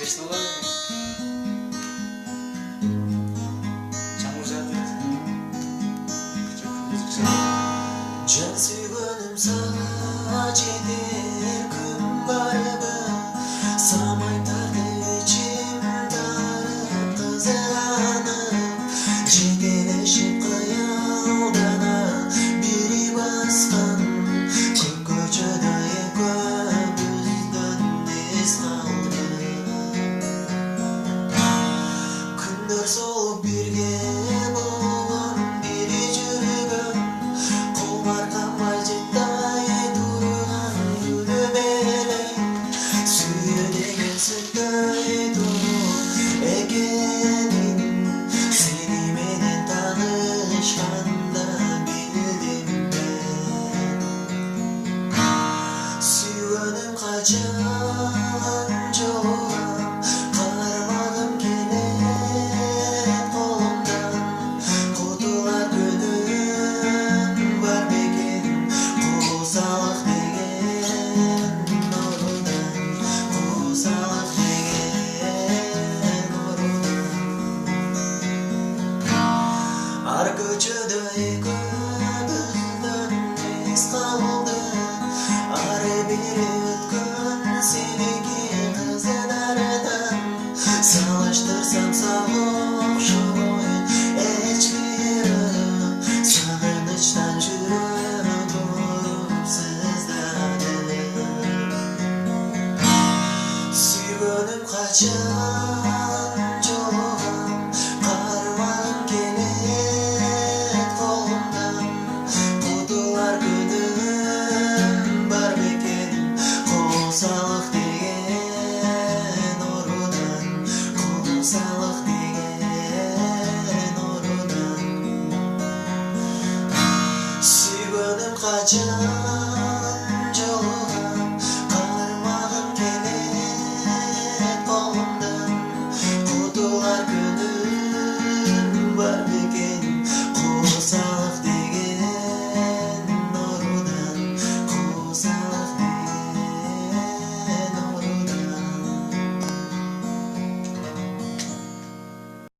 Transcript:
Слышно var ya. Çamur zaten. Çok müzik çalıyor. Can suygunum sana cedir gün barabı Saramay tardı içim tarıp kızanıp Cideleşip kayaldana biri baskan Kim koçada ekabızdan iz kaldı Күндер соғып бірге болған бері жүргім Қолдар қамай жеттай тұрған күні белең Сүйе деген сүттай тұру екенін Сені менен танышқанда білдім мен Сүйгенім қачан жоғам Қармағым келет қолымдан Құтылар күнім бар бекен Қосалық деген ұрыдан Қосалық деген ұрыдан Ар көчөдө экөөбүздөн ес калды Ары бири өткөн сеники кыздардан Салыштырсам сага окшобойт эч бири Сагынычтан жүрөк ооруп сыздады Сүйгөнүм качан жолугам Кармагым келет колумдан Кутулар күнүм бар бекен Косалык деген орудан Косалык деген орудан Сүйгөнүм качан